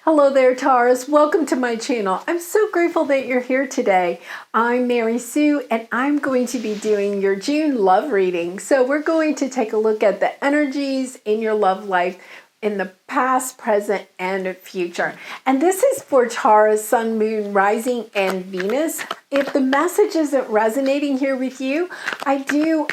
Hello there, Taurus. Welcome to my channel. I'm so grateful that you're here today. I'm Mary Sue, and I'm going to be doing your June love reading. So we're going to take a look at the energies in your love life in the past, present, and future. And this is for Taurus, Sun, Moon, Rising, and Venus. If the message isn't resonating here with you, I do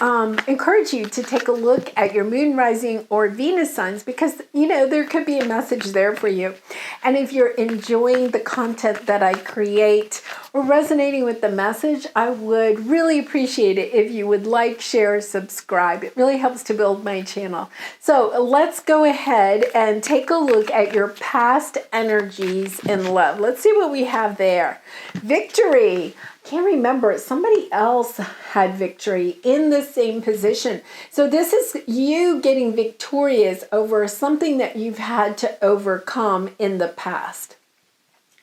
encourage you to take a look at your Moon, Rising, or Venus signs because, there could be a message there for you. And if you're enjoying the content that I create or resonating with the message, I would really appreciate it if you would like, share, subscribe. It really helps to build my channel. So let's go ahead and take a look at your past energies in love. Let's see what we have there. Victory. Can't remember, somebody else had victory in the same position. So this is you getting victorious over something that you've had to overcome in the past.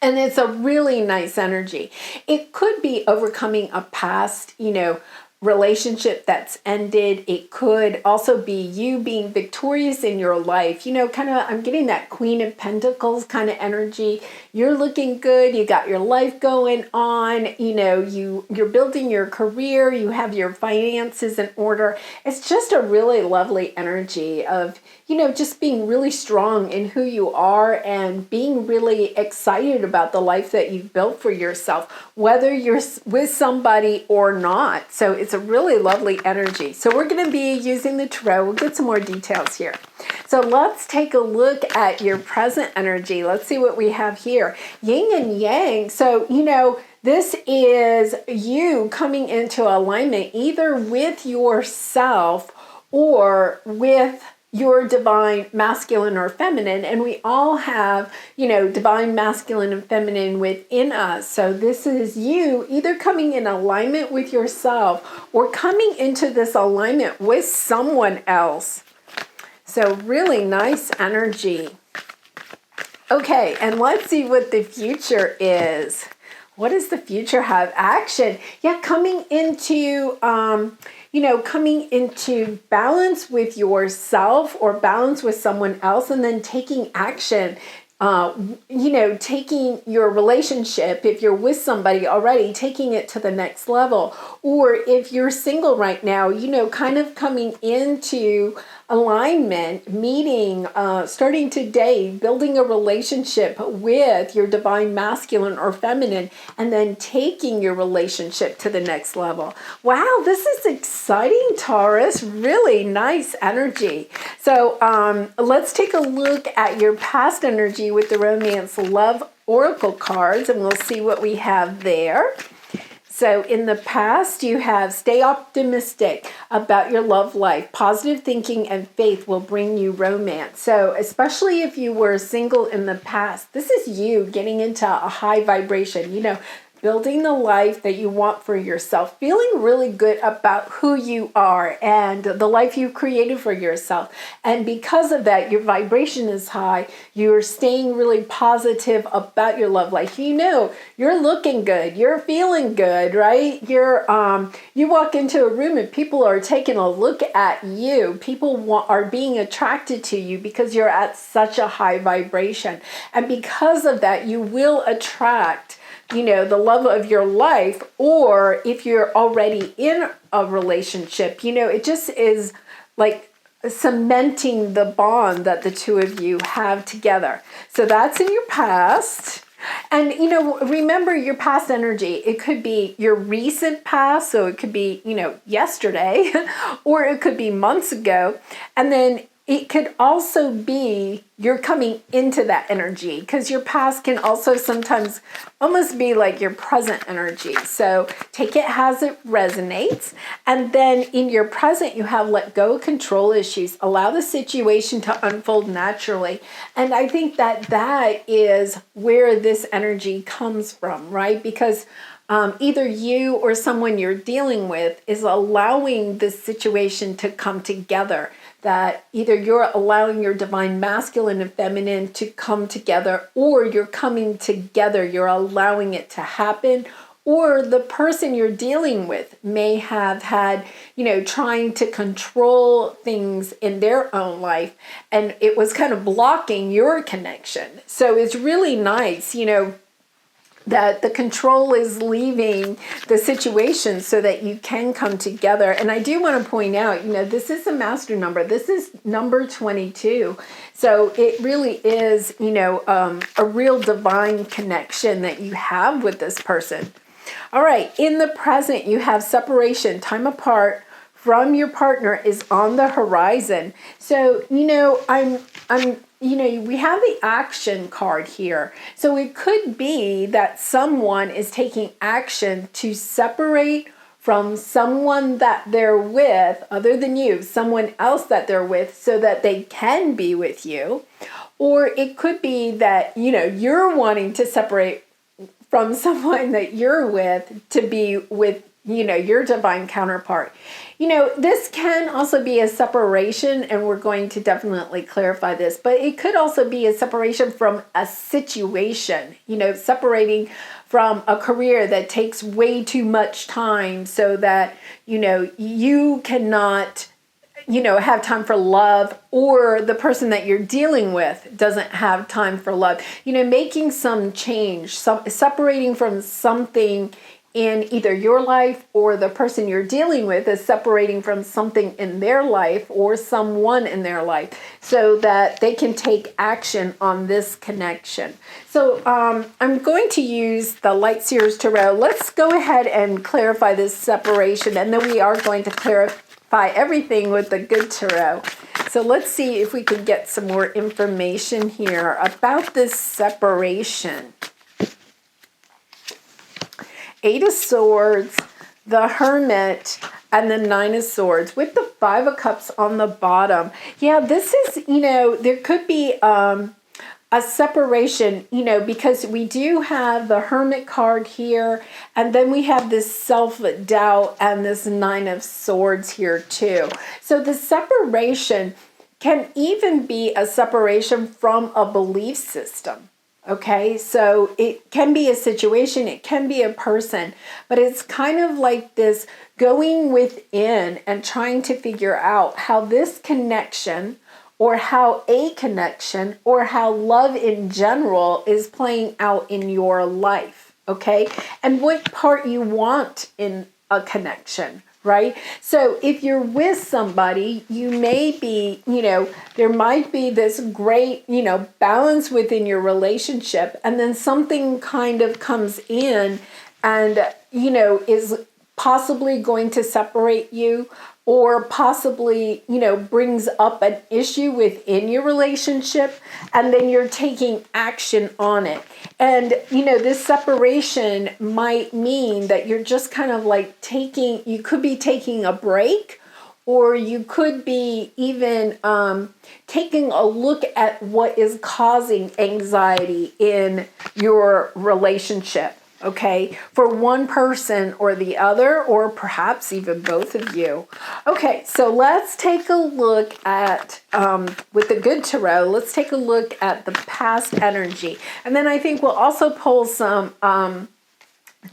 And it's a really nice energy. It could be overcoming a past, relationship that's ended. It could also be you being victorious in your life. I'm getting that Queen of Pentacles kind of energy. You're looking good. You got your life going on. You're building your career. You have your finances in order. It's just a really lovely energy of, just being really strong in who you are and being really excited about the life that you've built for yourself, whether you're with somebody or not. So it's a really lovely energy. So we're going to be using the tarot. We'll get some more details here. So let's take a look at your present energy. Let's see what we have here. Yin and Yang. So, this is you coming into alignment either with yourself or with your divine masculine or feminine, and we all have divine masculine and feminine within us. So this is you either coming in alignment with yourself or coming into this alignment with someone else. So really nice energy. Okay, and let's see what the future is. What does the future have? Action. Yeah, coming into balance with yourself or balance with someone else, and then taking action. Taking your relationship, if you're with somebody already, taking it to the next level. Or if you're single right now, kind of coming into alignment, meeting, starting today, building a relationship with your divine masculine or feminine, and then taking your relationship to the next level. Wow, this is exciting, Taurus. Really nice energy. So let's take a look at your past energy with the Romance Love Oracle cards, and we'll see what we have there. So in the past, you have stay optimistic about your love life. Positive thinking and faith will bring you romance. So especially if you were single in the past, this is you getting into a high vibration, building the life that you want for yourself, feeling really good about who you are and the life you created for yourself. And because of that, your vibration is high. You're staying really positive about your love life. You're looking good. You're feeling good, right? You walk into a room and people are taking a look at you. People are being attracted to you because you're at such a high vibration. And because of that, you will attract the love of your life, or if you're already in a relationship, it just is like cementing the bond that the two of you have together. So that's in your past. And, remember your past energy. It could be your recent past, so it could be, yesterday, or it could be months ago. And then it could also be you're coming into that energy, because your past can also sometimes almost be like your present energy. So take it as it resonates. And then in your present, you have let go of control issues. Allow the situation to unfold naturally. And I think that is where this energy comes from, right? Because either you or someone you're dealing with is allowing this situation to come together. That either you're allowing your divine masculine and feminine to come together, or you're coming together, you're allowing it to happen, Or the person you're dealing with may have had, trying to control things in their own life, and it was kind of blocking your connection. So it's really nice, that the control is leaving the situation so that you can come together. And I do want to point out, this is a master number. This is number 22. So it really is, a real divine connection that you have with this person. All right. In the present, you have separation, time apart from your partner is on the horizon. So, we have the action card here. So it could be that someone is taking action to separate from someone that they're with, other than you, someone else that they're with, so that they can be with you. Or it could be that, you're wanting to separate from someone that you're with to be with, your divine counterpart. This can also be a separation, and we're going to definitely clarify this, but it could also be a separation from a situation, separating from a career that takes way too much time so that, you cannot, have time for love, or the person that you're dealing with doesn't have time for love. Making some change, separating from something in either your life, or the person you're dealing with is separating from something in their life or someone in their life so that they can take action on this connection. So I'm going to use the Light Seers Tarot. Let's go ahead and clarify this separation, and then we are going to clarify everything with the Good Tarot. So let's see if we can get some more information here about this separation. Eight of Swords, the Hermit, and the Nine of Swords with the Five of Cups on the bottom. Yeah, this is, there could be a separation, because we do have the Hermit card here, and then we have this self-doubt and this Nine of Swords here too. So the separation can even be a separation from a belief system. Okay, so it can be a situation, it can be a person, but it's kind of like this going within and trying to figure out how this connection, or how a connection, or how love in general is playing out in your life, okay? And what part you want in a connection. Right? So if you're with somebody, you may be, there might be this great, balance within your relationship, and then something kind of comes in and, is possibly going to separate you, or possibly, brings up an issue within your relationship, and then you're taking action on it. And, this separation might mean that you're just kind of like you could be taking a break, or you could be even taking a look at what is causing anxiety in your relationship. Okay, for one person or the other, or perhaps even both of you. Okay, so let's take a look at, with the Good Tarot, let's take a look at the past energy. And then I think we'll also pull some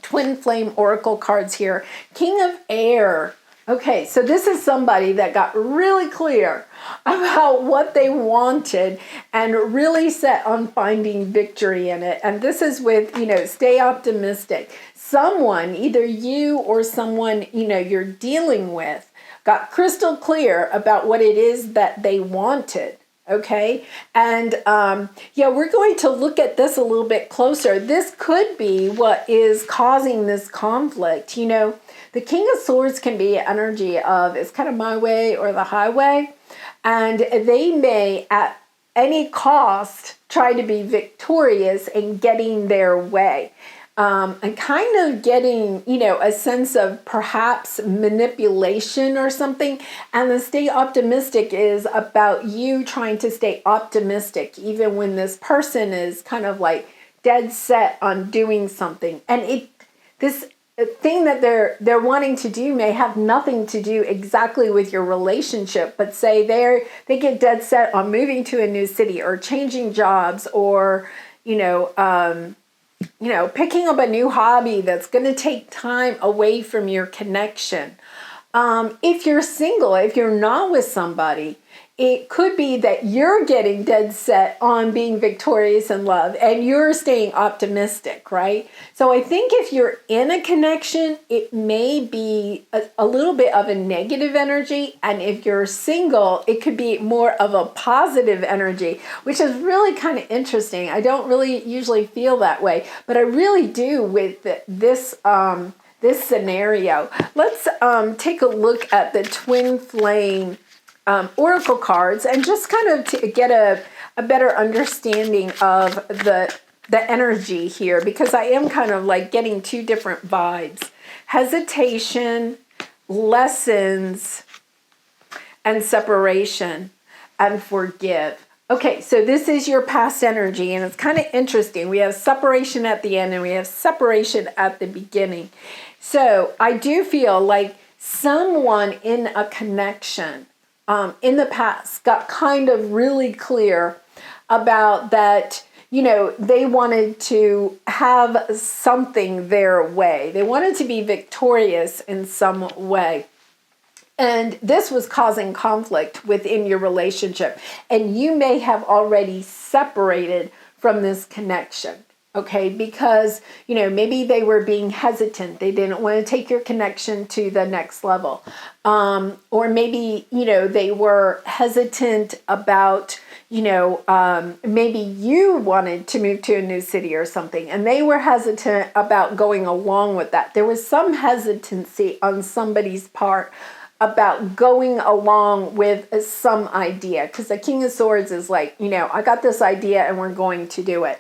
Twin Flame Oracle cards here. King of Air. Okay, so this is somebody that got really clear about what they wanted and really set on finding victory in it. And this is with, stay optimistic. Someone, either you or someone, you're dealing with, got crystal clear about what it is that they wanted. Okay, and we're going to look at this a little bit closer. This could be what is causing this conflict. The King of Swords can be energy of, it's kind of my way or the highway, and they may at any cost try to be victorious in getting their way. And kind of getting, a sense of perhaps manipulation or something. And the stay optimistic is about you trying to stay optimistic, even when this person is kind of like dead set on doing something. And this thing that they're wanting to do may have nothing to do exactly with your relationship, but say they get dead set on moving to a new city or changing jobs, or picking up a new hobby that's going to take time away from your connection. If you're single, if you're not with somebody, it could be that you're getting dead set on being victorious in love and you're staying optimistic, right? So I think if you're in a connection, it may be a little bit of a negative energy. And if you're single, it could be more of a positive energy, which is really kind of interesting. I don't really usually feel that way, but I really do with this scenario. Let's take a look at the twin flame oracle cards and just kind of to get a better understanding of the energy here, because I am kind of like getting two different vibes: hesitation, lessons, and separation, and forgive. Okay, so this is your past energy, and it's kind of interesting. We have separation at the end and we have separation at the beginning. So I do feel like someone in a connection in the past got kind of really clear about that, they wanted to have something their way. They wanted to be victorious in some way. And this was causing conflict within your relationship. And you may have already separated from this connection. Okay, because, maybe they were being hesitant. They didn't want to take your connection to the next level. Or maybe, they were hesitant about, maybe you wanted to move to a new city or something, and they were hesitant about going along with that. There was some hesitancy on somebody's part about going along with some idea, because the King of Swords is like, I got this idea and we're going to do it.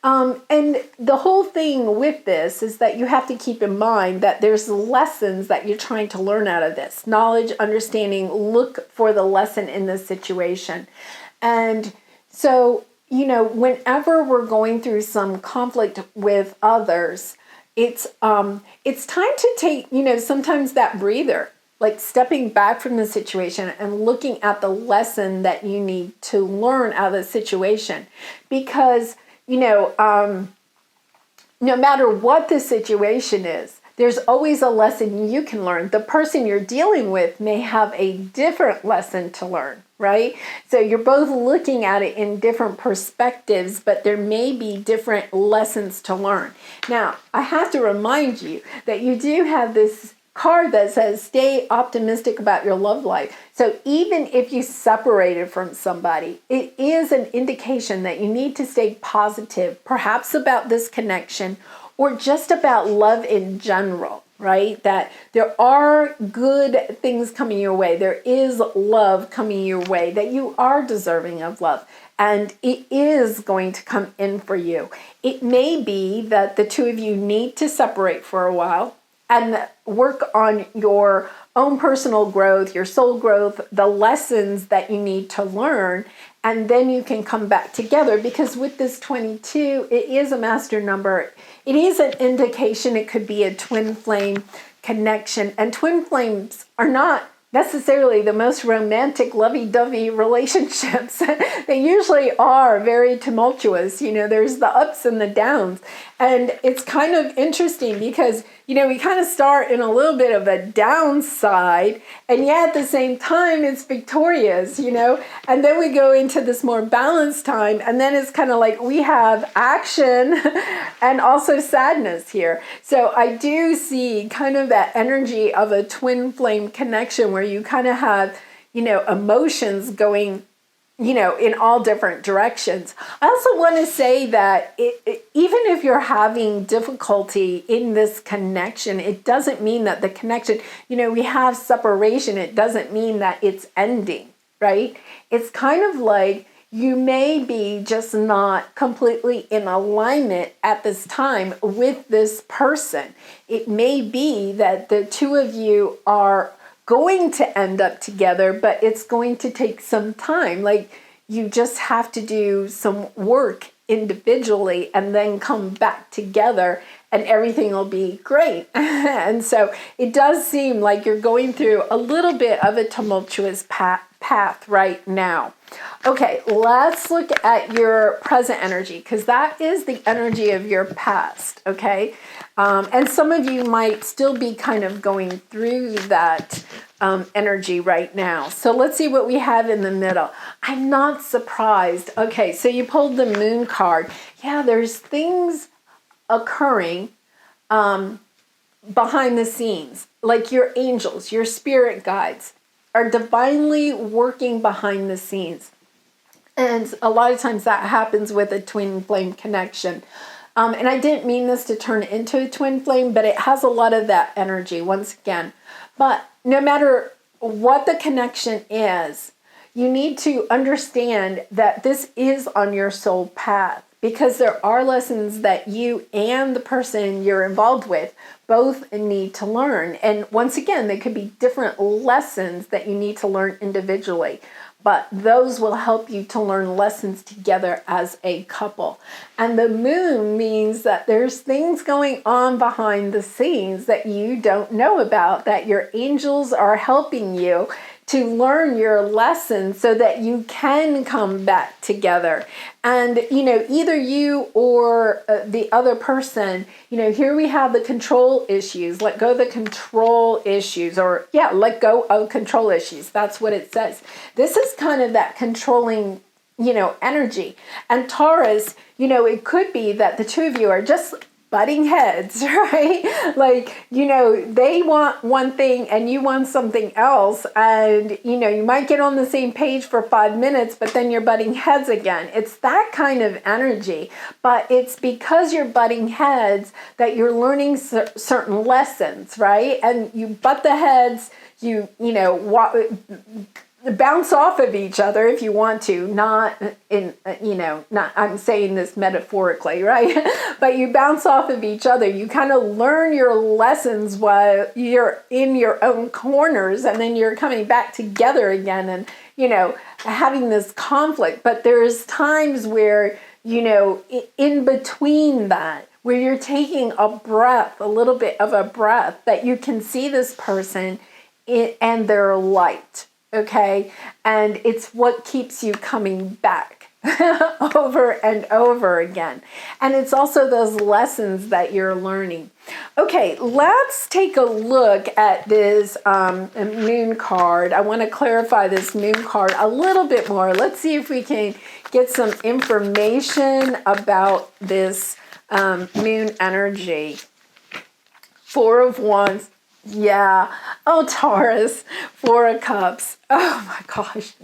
And the whole thing with this is that you have to keep in mind that there's lessons that you're trying to learn out of this. Knowledge, understanding, look for the lesson in this situation. And so, whenever we're going through some conflict with others, it's time to take, sometimes that breather, like stepping back from the situation and looking at the lesson that you need to learn out of the situation. Because no matter what the situation is, there's always a lesson you can learn. The person you're dealing with may have a different lesson to learn, right? So you're both looking at it in different perspectives, but there may be different lessons to learn. Now, I have to remind you that you do have this card that says stay optimistic about your love life. So even if you separated from somebody, it is an indication that you need to stay positive, perhaps about this connection or just about love in general, right? That there are good things coming your way. There is love coming your way, that you are deserving of love. And it is going to come in for you. It may be that the two of you need to separate for a while and work on your own personal growth, your soul growth, the lessons that you need to learn, and then you can come back together. Because with this 22, it is a master number. It is an indication it could be a twin flame connection. And twin flames are not necessarily the most romantic, lovey-dovey relationships. They usually are very tumultuous. There's the ups and the downs. And it's kind of interesting because, we kind of start in a little bit of a downside, and yet at the same time, it's victorious, and then we go into this more balanced time, and then it's kind of like we have action and also sadness here. So I do see kind of that energy of a twin flame connection where you kind of have, emotions going in all different directions. I also want to say that even if you're having difficulty in this connection, it doesn't mean that the connection, we have separation. It doesn't mean that it's ending, right? It's kind of like you may be just not completely in alignment at this time with this person. It may be that the two of you are going to end up together, but it's going to take some time. Like, you just have to do some work individually and then come back together and everything will be great. And so it does seem like you're going through a little bit of a tumultuous path right now. Okay, let's look at your present energy, because that is the energy of your past, okay? And some of you might still be kind of going through that energy right now. So let's see what we have in the middle. I'm not surprised. Okay, so you pulled the Moon card. Yeah, there's things occurring behind the scenes, like your angels, your spirit guides are divinely working behind the scenes. And a lot of times that happens with a twin flame connection. And I didn't mean this to turn into a twin flame, but it has a lot of that energy once again. But no matter what the connection is, you need to understand that this is on your soul path, because there are lessons that you and the person you're involved with both need to learn. And once again, they could be different lessons that you need to learn individually, but those will help you to learn lessons together as a couple. And the moon means that there's things going on behind the scenes that you don't know about, that your angels are helping you to learn your lessons so that you can come back together. And, either you or the other person, here we have the control issues. Let go of the control issues, or let go of control issues. That's what it says. This is kind of that controlling, energy. And Taurus, it could be that the two of you are just butting heads, right? Like, they want one thing and you want something else. And, you might get on the same page for 5 minutes, but then you're butting heads again. It's that kind of energy. But it's because you're butting heads that you're learning certain lessons, right? And you butt the heads, bounce off of each other if you want to, not I'm saying this metaphorically, right? But you bounce off of each other. You kind of learn your lessons while you're in your own corners, and then you're coming back together again and, having this conflict. But there's times where, in between that, where you're taking a breath, a little bit of a breath, that you can see this person and their light. Okay, and it's what keeps you coming back over and over again. And it's also those lessons that you're learning. Okay, let's take a look at this moon card. I want to clarify this moon card a little bit more. Let's see if we can get some information about this moon energy. 4 of Wands. Yeah. Oh, Taurus, 4 of Cups. Oh my gosh.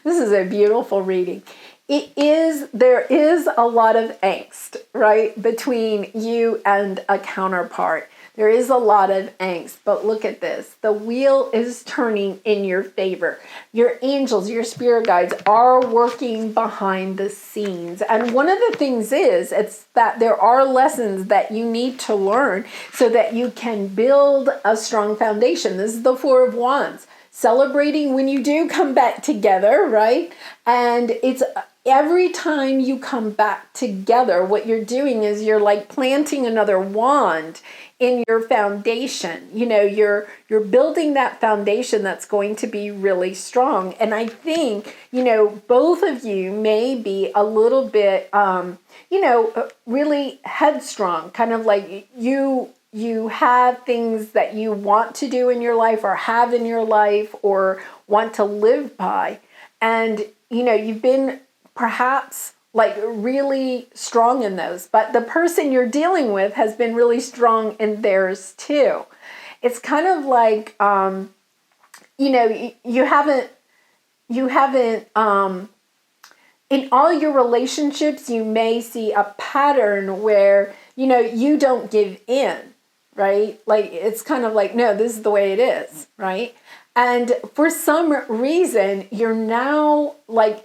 This is a beautiful reading. There is a lot of angst, right, between you and a counterpart. There is a lot of angst, but look at this. The wheel is turning in your favor. Your angels, your spirit guides are working behind the scenes. And one of the things it's that there are lessons that you need to learn so that you can build a strong foundation. This is the 4 of Wands. Celebrating when you do come back together, right? And it's every time you come back together, what you're doing is you're like planting another wand in your foundation. You're building that foundation that's going to be really strong. And I think, both of you may be a little bit, really headstrong, kind of like you have things that you want to do in your life or have in your life or want to live by. And, you've been perhaps like really strong in those, but the person you're dealing with has been really strong in theirs too. It's kind of like, you haven't, in all your relationships, you may see a pattern where, you don't give in, right? Like, it's kind of like, no, this is the way it is, right? And for some reason, you're now like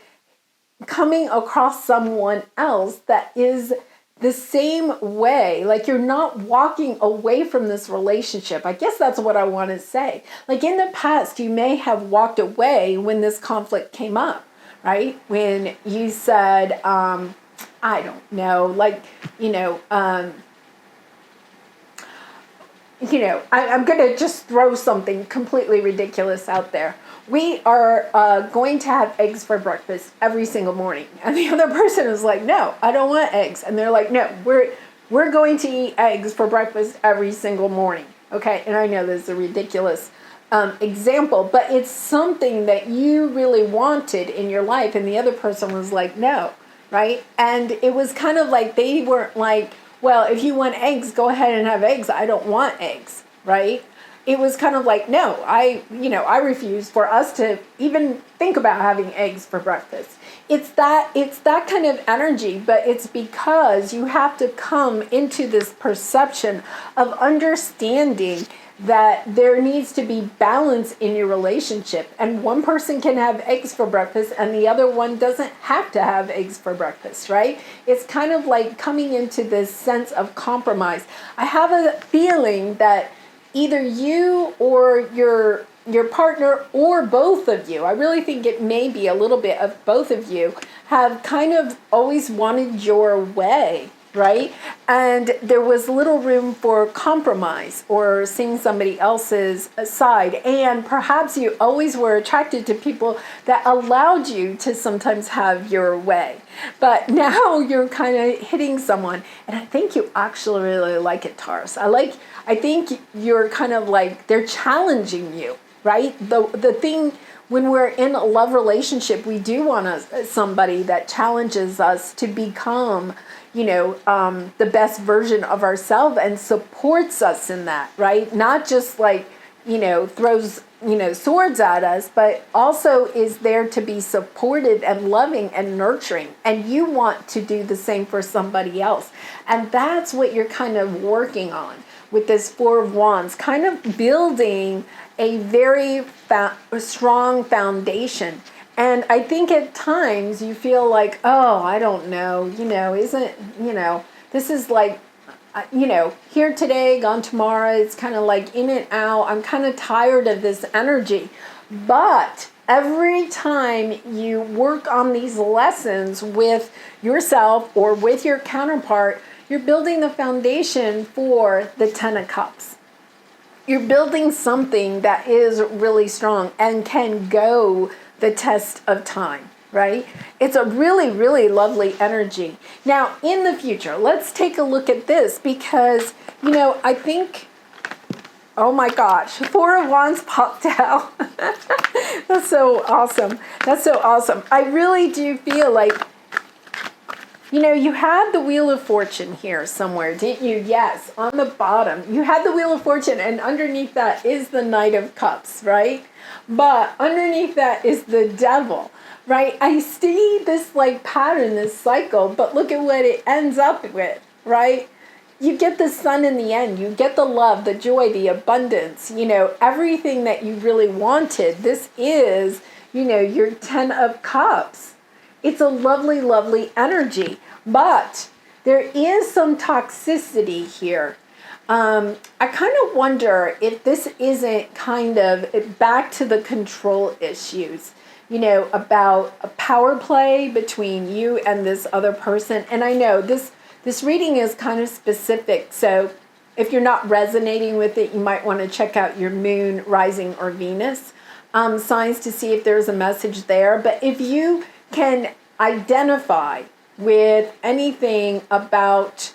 coming across someone else that is the same way. Like, you're not walking away from this relationship. I guess that's what I want to say. Like, in the past, you may have walked away when this conflict came up, right? When you said, I don't know, like, I'm going to just throw something completely ridiculous out there. we are going to have eggs for breakfast every single morning. And the other person is like, no, I don't want eggs. And they're like, no, we're going to eat eggs for breakfast every single morning. Okay, and I know this is a ridiculous example, but it's something that you really wanted in your life, and the other person was like, no, right? And it was kind of like they weren't like, well, if you want eggs, go ahead and have eggs. I don't want eggs, right? It was kind of like, no, I refuse for us to even think about having eggs for breakfast. It's that kind of energy, but it's because you have to come into this perception of understanding that there needs to be balance in your relationship. And one person can have eggs for breakfast and the other one doesn't have to have eggs for breakfast, right? It's kind of like coming into this sense of compromise. I have a feeling that either you or your partner or both of you, I really think it may be a little bit of both of you, have kind of always wanted your way, right? And there was little room for compromise or seeing somebody else's side. And perhaps you always were attracted to people that allowed you to sometimes have your way. But now you're kind of hitting someone. And I think you actually really like it, Taurus. I think you're kind of like, they're challenging you, right? The thing, when we're in a love relationship, we do want somebody that challenges us to become, the best version of ourselves and supports us in that, right? Not just like, throws, swords at us, but also is there to be supported and loving and nurturing. And you want to do the same for somebody else. And that's what you're kind of working on with this Four of Wands, kind of building a very strong foundation. And I think at times you feel like, oh, I don't know, this is like, here today, gone tomorrow. It's kind of like in and out. I'm kind of tired of this energy. But every time you work on these lessons with yourself or with your counterpart, you're building the foundation for the Ten of Cups. You're building something that is really strong and can go the test of time, right? It's a really, really lovely energy. Now, in the future, let's take a look at this because, I think, oh my gosh, Four of Wands popped out. That's so awesome. That's so awesome. I really do feel like, you had the Wheel of Fortune here somewhere, didn't you? Yes, on the bottom. You had the Wheel of Fortune, and underneath that is the Knight of Cups, right? But underneath that is the Devil, right? I see this like pattern, this cycle, but look at what it ends up with, right? You get the sun in the end. You get the love, the joy, the abundance, everything that you really wanted. This is, your Ten of Cups. It's a lovely, lovely energy, but there is some toxicity here. I kind of wonder if this isn't kind of back to the control issues, about a power play between you and this other person. And I know this reading is kind of specific, so if you're not resonating with it, you might want to check out your moon, rising, or Venus signs to see if there's a message there. But if you can identify with anything about,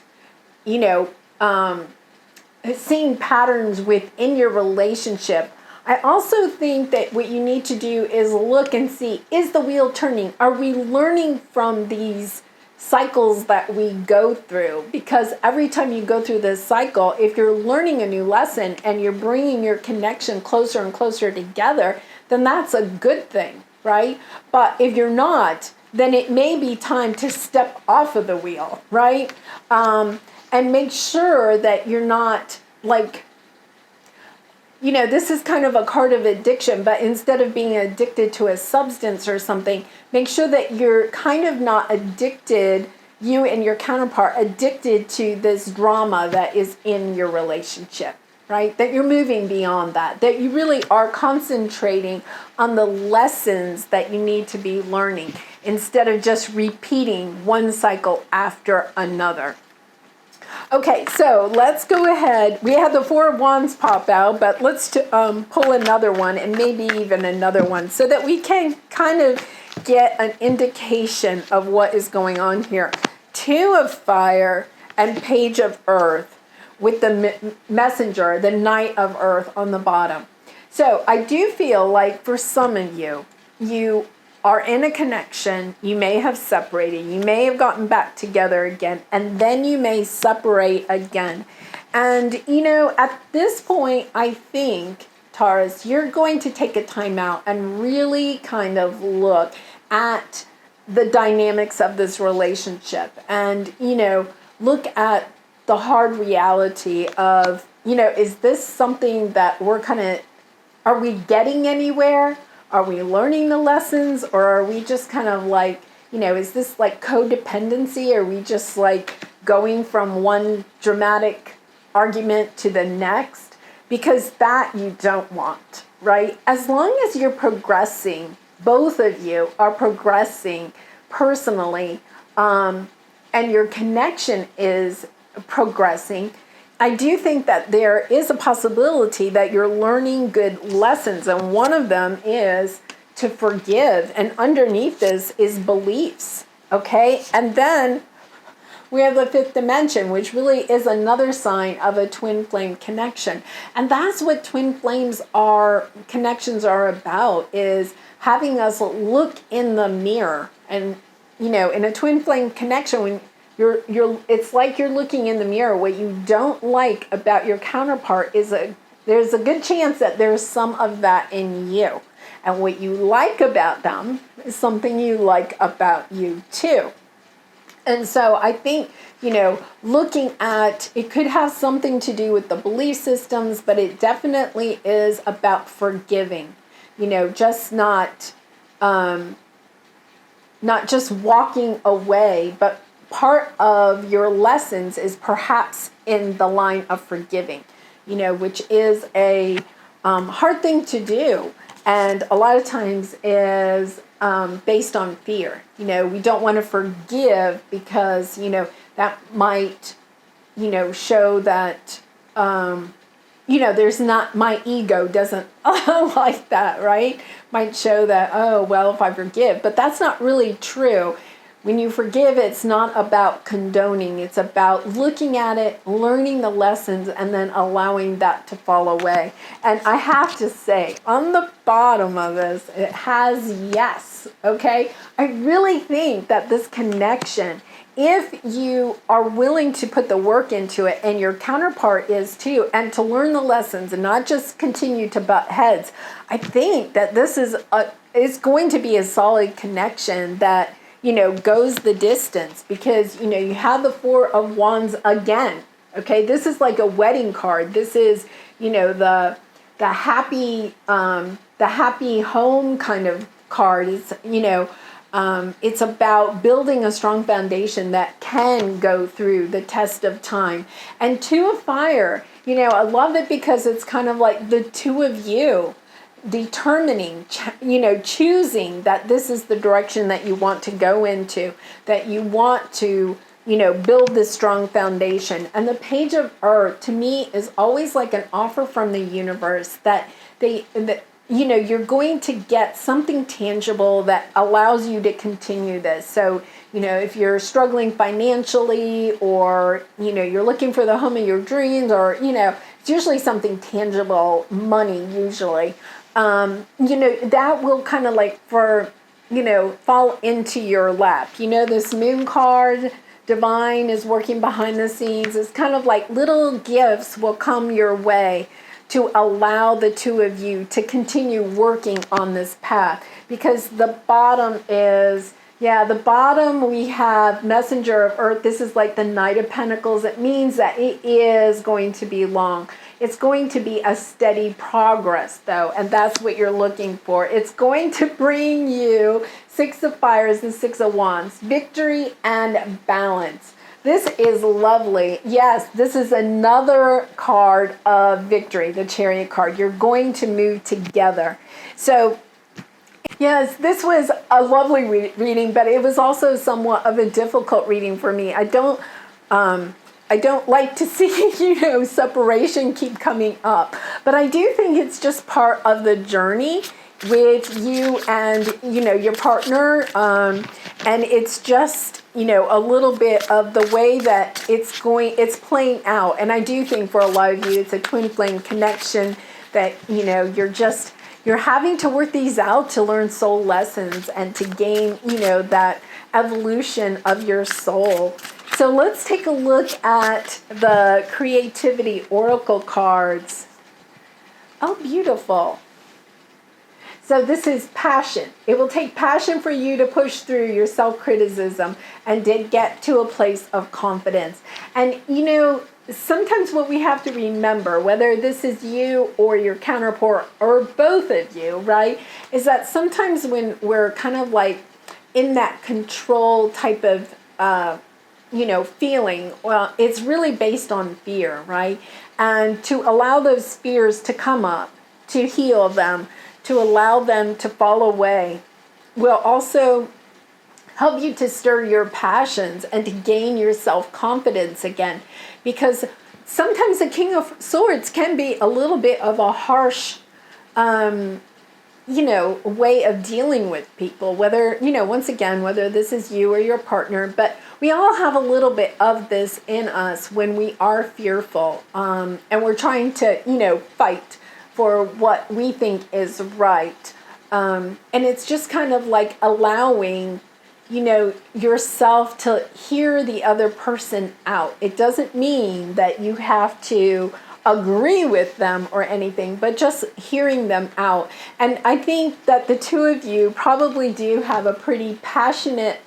seeing patterns within your relationship, I also think that what you need to do is look and see, is the wheel turning? Are we learning from these cycles that we go through? Because every time you go through this cycle, if you're learning a new lesson and you're bringing your connection closer and closer together, then that's a good thing, right? But if you're not, then it may be time to step off of the wheel, right? And make sure that you're not like, this is kind of a card of addiction, but instead of being addicted to a substance or something, make sure that you're kind of not addicted, you and your counterpart, addicted to this drama that is in your relationship, right? That you're moving beyond that you really are concentrating on the lessons that you need to be learning instead of just repeating one cycle after another. Okay, so let's go ahead. We had the Four of Wands pop out, but let's pull another one and maybe even another one so that we can kind of get an indication of what is going on here. Two of Fire and Page of Earth with the Messenger, the Knight of Earth on the bottom. So I do feel like for some of you, you are in a connection, you may have separated, you may have gotten back together again, and then you may separate again. And, you know, at this point, I think, Taurus, you're going to take a time out and really kind of look at the dynamics of this relationship and, you know, look at the hard reality of, you know, is this something that we're kind of, are we getting anywhere? Are we learning the lessons, or are we just kind of like, you know, is this like codependency? Are we just like going from one dramatic argument to the next? Because that you don't want, right? As long as you're progressing, both of you are progressing personally, and your connection is progressing, I do think that there is a possibility that you're learning good lessons, and one of them is to forgive, and underneath this is beliefs, okay? And then we have the fifth dimension, which really is another sign of a twin flame connection. And that's what twin flames are, connections are about, is having us look in the mirror. And, you know, in a twin flame connection, when it's like you're looking in the mirror. What you don't like about your counterpart is there's a good chance that there's some of that in you. And what you like about them is something you like about you too. And so I think, you know, looking at, it could have something to do with the belief systems, but it definitely is about forgiving, you know, just not just walking away, but part of your lessons is perhaps in the line of forgiving, you know, which is a hard thing to do. And a lot of times is based on fear. You know, we don't want to forgive because, you know, that might, you know, show that, you know, there's not, my ego doesn't like that, right? Might show that, oh, well, if I forgive. But that's not really true. When you forgive, it's not about condoning. It's about looking at it, learning the lessons, and then allowing that to fall away. And I have to say, on the bottom of this, it has yes, okay? I really think that this connection, if you are willing to put the work into it, and your counterpart is too, and to learn the lessons and not just continue to butt heads, I think that this is it's going to be a solid connection that, you know, goes the distance, because, you know, you have the Four of Wands again. Okay, this is like a wedding card. This is, you know, the happy home kind of card. It's, you know, it's about building a strong foundation that can go through the test of time. And Two of Fire, you know, I love it because it's kind of like the two of you determining, you know, choosing that this is the direction that you want to go into, that you want to, you know, build this strong foundation. And the Page of Earth, to me, is always like an offer from the universe that you know, you're going to get something tangible that allows you to continue this. So, you know, if you're struggling financially, or, you know, you're looking for the home of your dreams, or, you know, it's usually something tangible, money usually. You know, that will kind of like, for, you know, fall into your lap. You know, this Moon card, Divine, is working behind the scenes. It's kind of like little gifts will come your way to allow the two of you to continue working on this path. Because the bottom is, yeah, the bottom we have Messenger of Earth. This is like the Knight of Pentacles. It means that it is going to be long. It's going to be a steady progress, though, and that's what you're looking for. It's going to bring you Six of Fires and Six of Wands, victory and balance. This is lovely. Yes, this is another card of victory, the Chariot card. You're going to move together. So, yes, this was a lovely reading, but it was also somewhat of a difficult reading for me. I don't, don't like to see, separation keep coming up. But I do think it's just part of the journey with you and, your partner. And it's just, a little bit of the way that it's playing out. And I do think for a lot of you, it's a twin flame connection that, you're having to work these out to learn soul lessons and to gain, that evolution of your soul. So let's take a look at the creativity oracle cards. Oh, beautiful. So this is passion. It will take passion for you to push through your self-criticism and to get to a place of confidence. And, sometimes what we have to remember, whether this is you or your counterpart or both of you, right, is that sometimes when we're kind of like in that control type of feeling, well, it's really based on fear, right? And to allow those fears to come up, to heal them, to allow them to fall away, will also help you to stir your passions and to gain your self-confidence again. Because sometimes the King of Swords can be a little bit of a harsh way of dealing with people, whether, once again, whether this is you or your partner, but we all have a little bit of this in us when we are fearful, and we're trying to, fight for what we think is right. And it's just kind of like allowing, yourself to hear the other person out. It doesn't mean that you have to agree with them or anything, but just hearing them out. And I think that the two of you probably do have a pretty passionate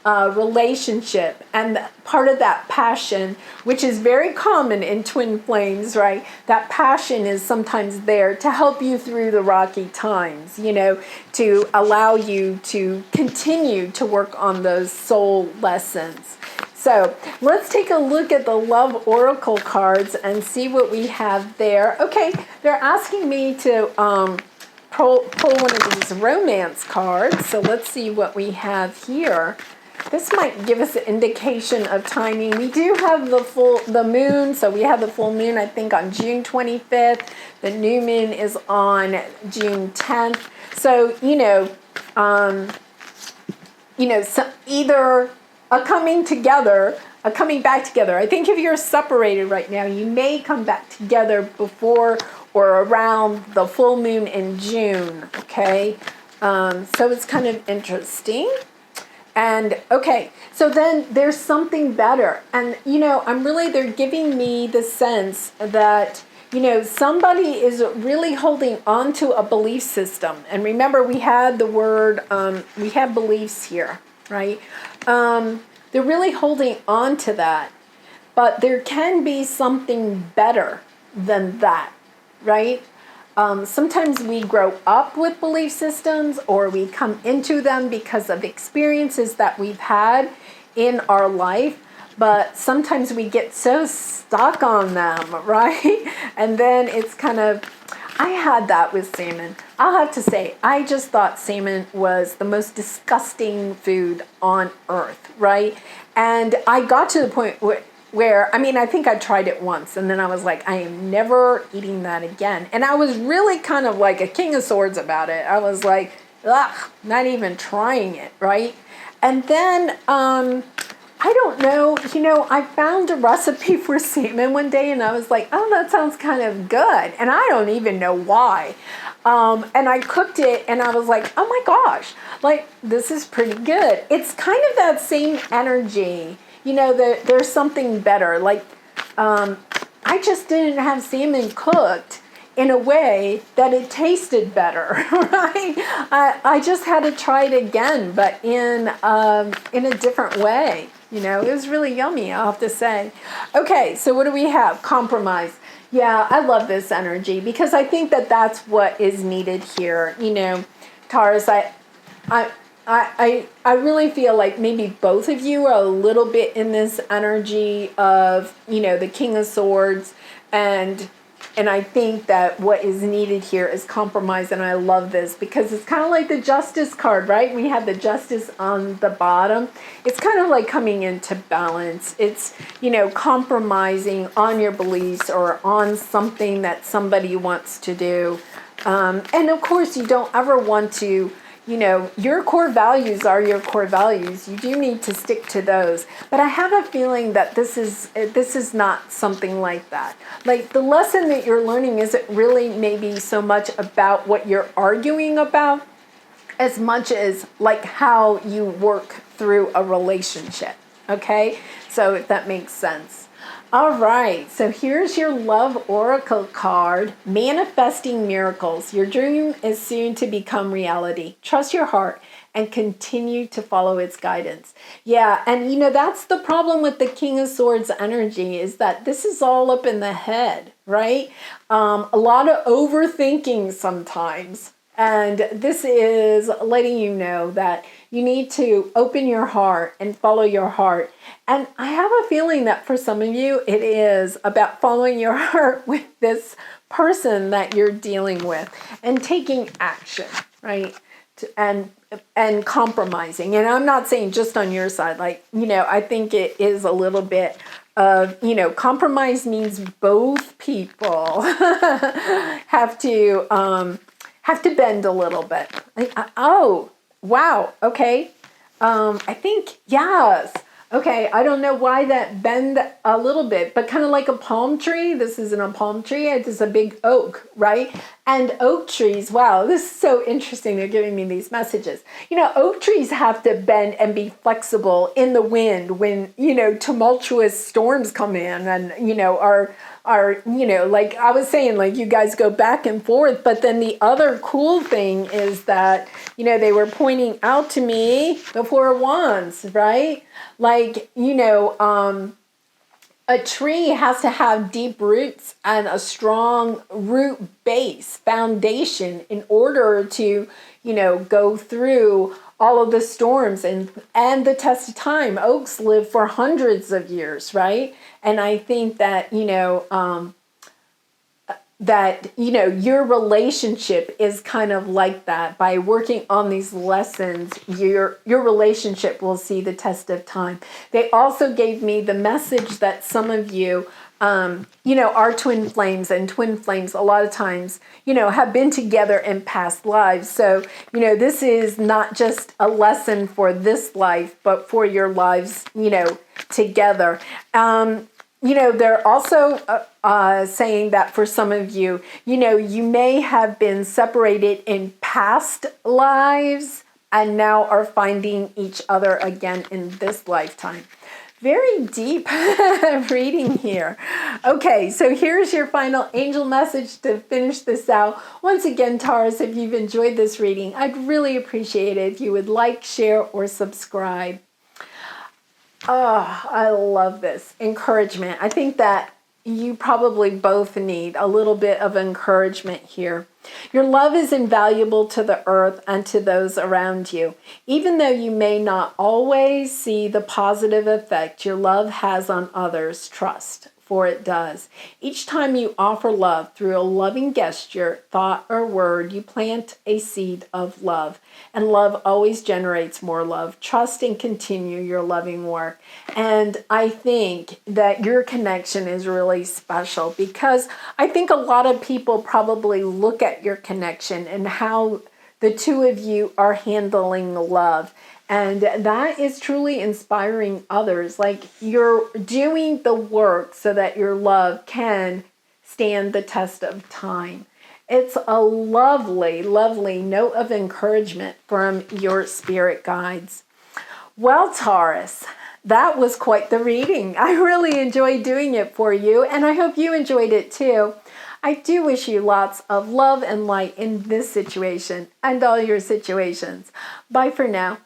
relationship, and part of that passion, which is very common in twin flames, right? That passion is sometimes there to help you through the rocky times, to allow you to continue to work on those soul lessons. So let's take a look at the love oracle cards and see what we have there. Okay, they're asking me to pull one of these romance cards. So let's see what we have here. This might give us an indication of timing. We do have the moon, so we have the full moon, I think, on June 25th. The new moon is on June 10th. So, so either a coming together, a coming back together. I think if you're separated right now, you may come back together before or around the full moon in June, okay? So it's kind of interesting. And okay, so then there's something better. And, they're giving me the sense that, somebody is really holding on to a belief system. And remember, we had the word, we have beliefs here, right? They're really holding on to that. But there can be something better than that, right? Sometimes we grow up with belief systems, or we come into them because of experiences that we've had in our life, but sometimes we get so stuck on them, right? And then it's kind of, I had that with salmon. I'll have to say, I just thought salmon was the most disgusting food on earth, right? And I got to the point where, I think I tried it once, and then I was like, I am never eating that again. And I was really kind of like a King of Swords about it. I was like, ugh, not even trying it, right? And then, I don't know, I found a recipe for salmon one day, and I was like, oh, that sounds kind of good. And I don't even know why. And I cooked it, and I was like, oh my gosh, like, this is pretty good. It's kind of that same energy. There's something better. Like, I just didn't have salmon cooked in a way that it tasted better, right? I just had to try it again, but in a different way. It was really yummy, I'll have to say. Okay, so what do we have? Compromise. Yeah, I love this energy because I think that that's what is needed here. Taurus, I really feel like maybe both of you are a little bit in this energy of, the King of Swords, and, And I think that what is needed here is compromise, and I love this because it's kind of like the justice card, right? We have the justice on the bottom. It's kind of like coming into balance. It's, compromising on your beliefs or on something that somebody wants to do. And of course, you don't ever want to, your core values are your core values. You do need to stick to those. But I have a feeling that this is not something like that. Like the lesson that you're learning isn't really maybe so much about what you're arguing about as much as like how you work through a relationship. Okay? So if that makes sense. All right, so here's your love oracle card, manifesting miracles. Your dream is soon to become reality. Trust your heart and continue to follow its guidance. Yeah, and that's the problem with the King of Swords energy is that this is all up in the head, right? A lot of overthinking sometimes. And this is letting you know that you need to open your heart and follow your heart. And I have a feeling that for some of you, it is about following your heart with this person that you're dealing with and taking action, right? And compromising. And I'm not saying just on your side. Like, I think it is a little bit of, compromise means both people have to bend a little bit. Like, oh, wow. Okay. I think, yes. Okay. I don't know why that bend a little bit, but kind of like a palm tree. This isn't a palm tree. It is a big oak, right? And oak trees, wow, this is so interesting. They're giving me these messages. Oak trees have to bend and be flexible in the wind when, tumultuous storms come in and, are, like I was saying, like you guys go back and forth. But then the other cool thing is that, they were pointing out to me the Four of Wands, right? Like, a tree has to have deep roots and a strong root base foundation in order to, go through all of the storms and the test of time. Oaks live for hundreds of years, right? And I think that, your relationship is kind of like that. By working on these lessons, your relationship will see the test of time. They also gave me the message that some of you, are twin flames, and twin flames a lot of times, have been together in past lives. So, this is not just a lesson for this life, but for your lives, together. They're also saying that for some of you, you may have been separated in past lives and now are finding each other again in this lifetime. Very deep reading here. Okay, so here's your final angel message to finish this out. Once again, Taurus, if you've enjoyed this reading, I'd really appreciate it if you would like, share, or subscribe. Oh, I love this. Encouragement. I think that you probably both need a little bit of encouragement here. Your love is invaluable to the earth and to those around you. Even though you may not always see the positive effect your love has on others, trust, for it does. Each time you offer love through a loving gesture, thought, or word, you plant a seed of love. And love always generates more love. Trust and continue your loving work. And I think that your connection is really special because I think a lot of people probably look at your connection and how the two of you are handling love. And that is truly inspiring others. Like you're doing the work so that your love can stand the test of time. It's a lovely, lovely note of encouragement from your spirit guides. Well, Taurus, that was quite the reading. I really enjoyed doing it for you, and I hope you enjoyed it too. I do wish you lots of love and light in this situation and all your situations. Bye for now.